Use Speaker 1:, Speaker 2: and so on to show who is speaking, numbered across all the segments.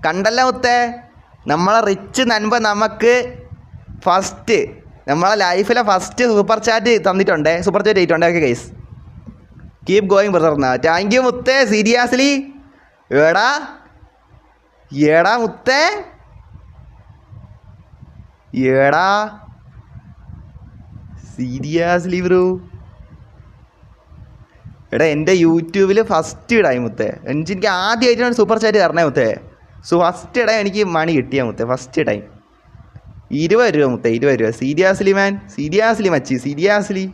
Speaker 1: കണ്ടല്ലോ മുത്തേ, നമ്മളെ റിച്ച് നൻപൻ നമുക്ക് ഫസ്റ്റ് നമ്മളെ ലൈഫിലെ ഫസ്റ്റ് സൂപ്പർ ചാറ്റ് തന്നിട്ടുണ്ട്, സൂപ്പർ ചാറ്റ് ചെയ്തിട്ടുണ്ട്. Okay guys, keep going brother എന്നാ. താങ്ക് യു മുത്തേ, സീരിയസ്ലി. എടാ എടാ മുത്തേ, എടാ സീരിയസ്ലി ബ്രോ. എടാ എൻ്റെ യൂട്യൂബിൽ ഫസ്റ്റ് ഇടായി മുത്തേ, എനിക്ക് ആദ്യമായിട്ടാണ് സൂപ്പർ ചാറ്റ് തരണേ മുത്തേ. ഫസ്റ്റ് ഇടാൻ എനിക്ക് മണി കിട്ടിയ മുത്തേ, ഫസ്റ്റ് ടൈം 20 രൂപ മുത്തേ, 20 രൂപ. സീരിയസ്ലി മാൻ, സീരിയസ്ലി മച്ചി, സീരിയസ്ലി.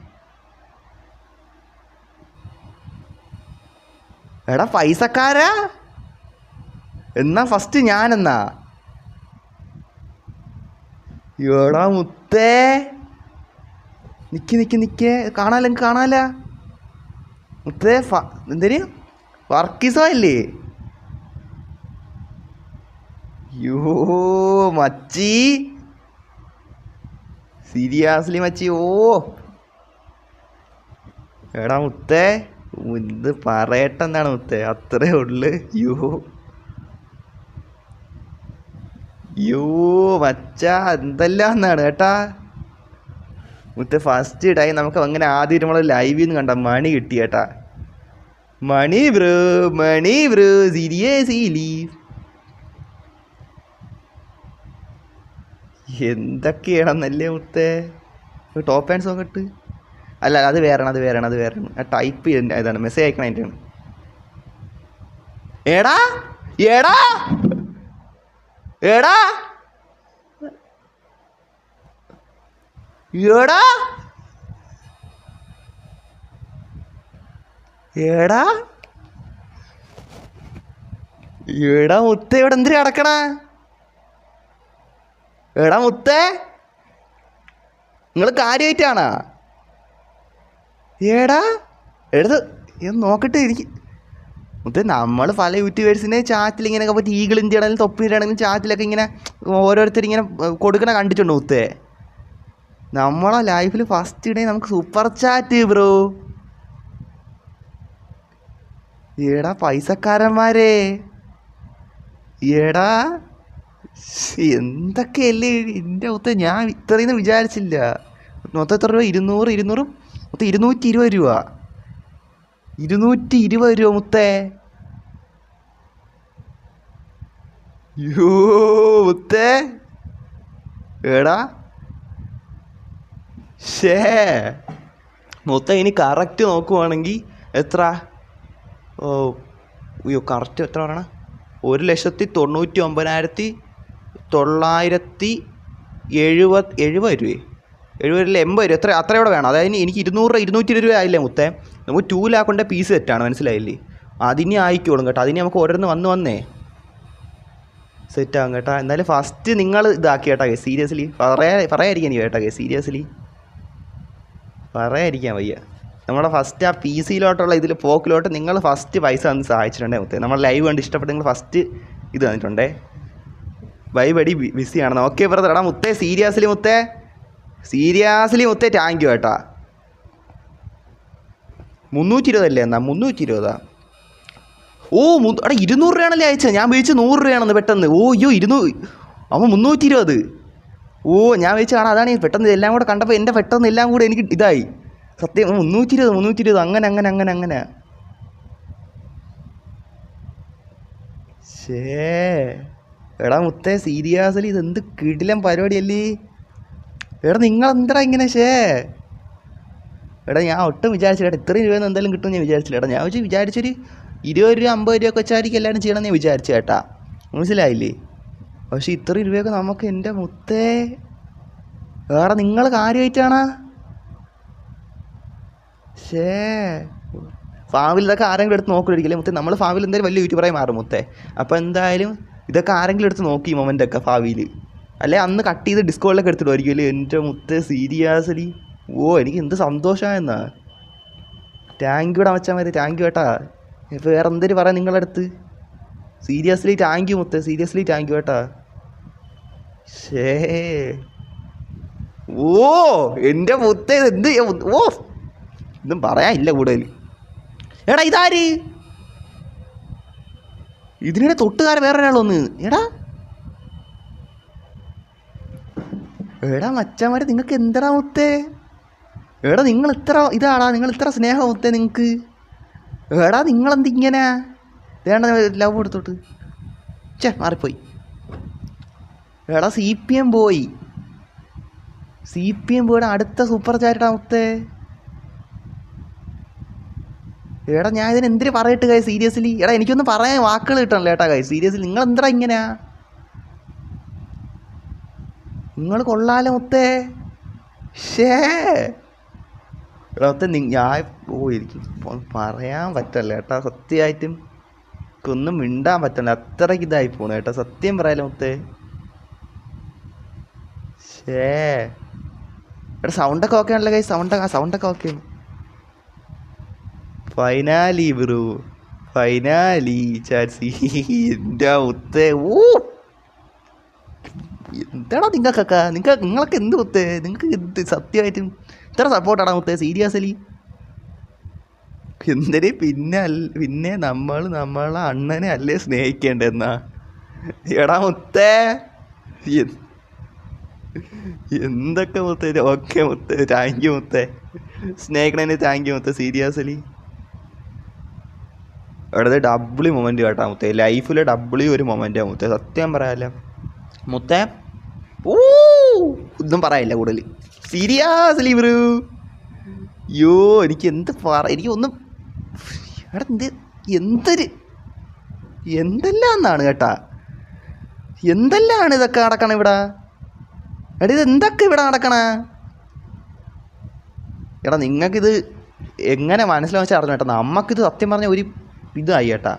Speaker 1: എടാ പൈസക്കാരാ എന്നാ ഫസ്റ്റ് ഞാനെന്നാ. എടാ മുത്തേ, നിക്ക് കാണാല, എനിക്ക് കാണാല മുത്തേ. എന്തേര് വർക്കീസോ അല്ലേ? യോ മച്ചി, സീരിയസ്ലി മച്ചി. ഓ എടാ മുത്തേ, ഇത് പറയട്ടെന്താണ് മുത്തേ, അത്രേ ഉള്ളു. യോ മച്ച, എന്തെല്ലാം എന്നാണ് കേട്ടാ മുത്തേ. ഫസ്റ്റ് ഇടായി നമുക്ക് അങ്ങനെ ആദ്യം നമ്മൾ ലൈവിൽ നിന്ന് കണ്ട മണി കിട്ടി കേട്ടാ. Mani bro, Mani bro, seriously. എന്തൊക്കെയാണെന്നല്ലേ മുത്തേ. ടോപ്പ് ആൻഡ് സോങ് ഇട്ട് അല്ല, അത് വേറെയാണ്. ആ ടൈപ്പ് ഇതാണ്, മെസ്സേജ് അയക്കണം അതിൻ്റെയാണ്. എടാ എടാ എടാ എടാ എടാ എടാ മുത്തേ, ഇവിടെ എന്തിനാ കിടക്കണ? എടാ മുത്തേ, നിങ്ങൾ കാര്യമായിട്ടാണാ? ഏടാ എടുത്ത് നോക്കട്ടെ എനിക്ക് മുത്തേ. നമ്മൾ പല യൂട്യൂബേഴ്സിനെ ചാറ്റിൽ ഇങ്ങനെ പറ്റി ഈഗിൾ ഇന്ത്യ ആണെങ്കിലും തൊപ്പി ആണെങ്കിലും ചാറ്റിലൊക്കെ ഇങ്ങനെ ഓരോരുത്തരിങ്ങനെ കൊടുക്കണ കണ്ടിട്ടുണ്ട് മുത്തേ. നമ്മളെ ലൈഫിൽ ഫസ്റ്റ് ഇടേ നമുക്ക് സൂപ്പർ ചാറ്റ് ബ്രോ. ഏടാ പൈസക്കാരന്മാരെ, ഏടാ എന്തൊക്കെയല്ലേ എൻ്റെ മുത്തേ. ഞാൻ ഇത്രയൊന്നും വിചാരിച്ചില്ല. മൊത്തം എത്ര രൂപ? 200 മൊത്തം 220 രൂപ. 220 രൂപ മുത്തേ. യോ മുത്തേ, എടാ ഷേ മൊത്തം ഇനി കറക്റ്റ് നോക്കുവാണെങ്കിൽ എത്ര? ഓ അയ്യോ, കറക്റ്റ് എത്ര പറയണ? 1,99,970 രൂപ, 70 രൂപ, അത്ര ഇവിടെ വേണം. അതായത് എനിക്ക് 200 രൂപ 220 രൂപ ആയില്ലേ മുത്തേ. നമുക്ക് 2 ലാക്ക് കൊണ്ട് പീസ് സെറ്റാണ്, മനസ്സിലായില്ലേ? അതിനെ ആയിക്കോളും കേട്ടോ. അതിന് നമുക്ക് ഓരോന്ന് വന്നേ സെറ്റാകും കേട്ടോ. എന്നാലും ഫസ്റ്റ് നിങ്ങൾ ഇതാക്കി കേട്ടോ. സീരിയസ്ലി പറയാതിരിക്കാൻ കേട്ടോ. സീരിയസ്ലി പറയാതിരിക്കാൻ വയ്യ. നമ്മുടെ ഫസ്റ്റ് ആ പി സിയിലോട്ടുള്ള ഇതിൽ പോക്കിലോട്ട് നിങ്ങൾ ഫസ്റ്റ് പൈസ തന്ന് സഹായിച്ചിട്ടുണ്ടേ മുത്തേ. നമ്മൾ ലൈവ് കണ്ട് ഇഷ്ടപ്പെട്ട് നിങ്ങൾ ഫസ്റ്റ് ഇത് തന്നിട്ടുണ്ടേ. വൈബടി ബിസിയാണെന്ന്. Okay brother. എടാ മുത്തേ, സീരിയസ്ലി മുത്തേ, താങ്ക് യു കേട്ടാ. 320 അല്ലേ എന്നാ? 320. ഓ എടാ 200 രൂപയാണല്ലേ അയച്ചത്? ഞാൻ വിളിച്ച് 100 രൂപയാണെന്ന് പെട്ടെന്ന്. ഓ അയ്യോ 200, അപ്പോൾ 320. ഓ ഞാൻ വിളിച്ച് കാണാം. അതാണ് പെട്ടെന്ന് എല്ലാം കൂടെ കണ്ടപ്പോൾ എൻ്റെ പെട്ടെന്ന് എല്ലാം കൂടെ എനിക്ക് ഇതായി. സത്യം 320 അങ്ങനെ. ഷേ എടാ മുത്തേ, സീരിയസ്ലി ഇതെന്ത് കിടിലം പരിപാടിയല്ലേ. എടാ നിങ്ങളെന്താ ഇങ്ങനെ? എടാ ഞാൻ ഒട്ടും വിചാരിച്ചില്ല ഇത്രയും രൂപയൊന്നും എന്തായാലും കിട്ടുമെന്ന് ഞാൻ വിചാരിച്ചില്ല. എടാ ഞാൻ വിചാരിച്ചൊരു 20 രൂപ 50 രൂപ ഒക്കെ വെച്ചായിരിക്കും എല്ലാവരും ചെയ്യണമെന്ന് ഞാൻ വിചാരിച്ചു കേട്ടാ. മനസ്സിലായില്ലേ? പക്ഷെ ഇത്രയും രൂപയൊക്കെ നമുക്ക് എൻ്റെ മുത്തേ. എടാ നിങ്ങൾ കാര്യമായിട്ടാണ്? ഫാമിൽ ഇതൊക്കെ ആരെങ്കിലും എടുത്ത് നോക്കിയിരിക്കില്ലേ മുത്തേ? നമ്മൾ ഫാമിൽ എന്തായാലും വലിയ യൂട്യൂബറായി മാറും മുത്തേ. അപ്പോൾ എന്തായാലും ഇതൊക്കെ ആരെങ്കിലും എടുത്ത് നോക്കി ഈ മൊമെൻ്റൊക്കെ ഭാവിയിൽ. അല്ലെ അന്ന് കട്ട് ചെയ്ത് ഡിസ്കൗണ്ടിലൊക്കെ എടുത്തിടുമായിരിക്കും അല്ലേ എൻ്റെ മുത്തേ. സീരിയസ്ലി ഓ എനിക്ക് എന്ത് സന്തോഷമായെന്നാ. താങ്ക് യുടാ മച്ചാമാരെ, താങ്ക് യു കേട്ടാ. ഇപ്പോൾ വേറെ എന്തെങ്കിലും പറയാം നിങ്ങളുടെ അടുത്ത്? സീരിയസ്ലി താങ്ക് യു മുത്തേ, സീരിയസ്ലി താങ്ക് യു കേട്ടാ. ഓ എൻ്റെ മുത്തേ, എന്ത് ഓ ഇതും പറയാനില്ല കൂടുതൽ. എടാ ഇതാര്? ഇതിനിടെ തൊട്ടുകാരെ വേറെ ഒരാളൊന്ന് എടാ എടാ മച്ചാമാരെ നിങ്ങൾക്ക് എന്തടാ മുത്തേ എടാ നിങ്ങൾ ഇത്ര ഇതാടാ നിങ്ങൾ ഇത്ര സ്നേഹം മുത്തേ നിങ്ങൾക്ക് എടാ നിങ്ങളെന്തിങ്ങനെ വേണ്ട ലവ് കൊടുത്തോട്ട് മാറിപ്പോയി എടാ CPM പോയി പോയിട്ട് അടുത്ത സൂപ്പർ ചാരിട്ടാ മുത്തേ എടാ ഞാൻ ഇതിന് എന്തിനു പറയട്ടെ കായ് സീരിയസ്ലി എടാ എനിക്കൊന്നും പറയാൻ വാക്കുകൾ കിട്ടണല്ലോ ഏട്ടാ കായ് സീരിയസ്ലി നിങ്ങൾ എന്താ ഇങ്ങനെയാ നിങ്ങൾ കൊള്ളാലോ മുത്തേ എടാ മുത്തേ ഞാൻ എനിക്ക് പറയാൻ പറ്റല്ല ഏട്ടാ സത്യമായിട്ടും ഒന്നും മിണ്ടാൻ പറ്റല്ല അത്രയ്ക്ക് ഇതായി പോണു ഏട്ടാ സത്യം പറയാലോ മുത്തേ എടാ സൗണ്ടൊക്കെ ഓക്കെ ആണല്ലോ കൈ സൗണ്ടൊക്കെ ഓക്കെ ഫൈനാലി ബ്രോ ഫൈനാലി ചാൻസി എൻ്റെ മുത്തേ എന്താടാ നിങ്ങൾക്ക് എന്ത് മുത്തേ നിങ്ങൾക്ക് എന്ത് സത്യമായിട്ടും ഇത്ര സപ്പോർട്ടാടാ മുത്തേ സീരിയസ്ലി എന്തിനു പിന്നെ നമ്മളെ അണ്ണനെ അല്ലേ സ്നേഹിക്കേണ്ടെന്നാ എടാ മുത്തേ എന്തൊക്കെ മുത്തേ ഓക്കെ മുത്തേ താങ്ക് യു മുത്തേ സ്നേഹിക്കണേന് താങ്ക് യു മുത്തേ സീരിയസ്ലി അവിടെ ഡബിളി മൊമെൻ്റ് കേട്ടാ മുത്തേ ലൈഫിലെ ഡബിളി ഒരു മൊമെൻ്റാണ് മുത്തേ സത്യം പറയാല്ല മുത്തേ ഒന്നും പറയില്ല കൂടുതൽ സീരിയസ്ലി ബ്രോ യോ എനിക്ക് എനിക്കൊന്നും എടാ എന്തെല്ലാം എന്നാണ് കേട്ടാ എന്തെല്ലാണ് ഇതൊക്കെ നടക്കണം ഇവിടെ എടാ ഇത് എന്തൊക്കെ ഇവിടെ നടക്കണ എടാ നിങ്ങൾക്കിത് എങ്ങനെ മനസ്സിലാവാൻ വെച്ചാൽ അറിഞ്ഞു കേട്ടോ നമുക്കിത് സത്യം പറഞ്ഞ ഒരു ഇതായി കേട്ടാ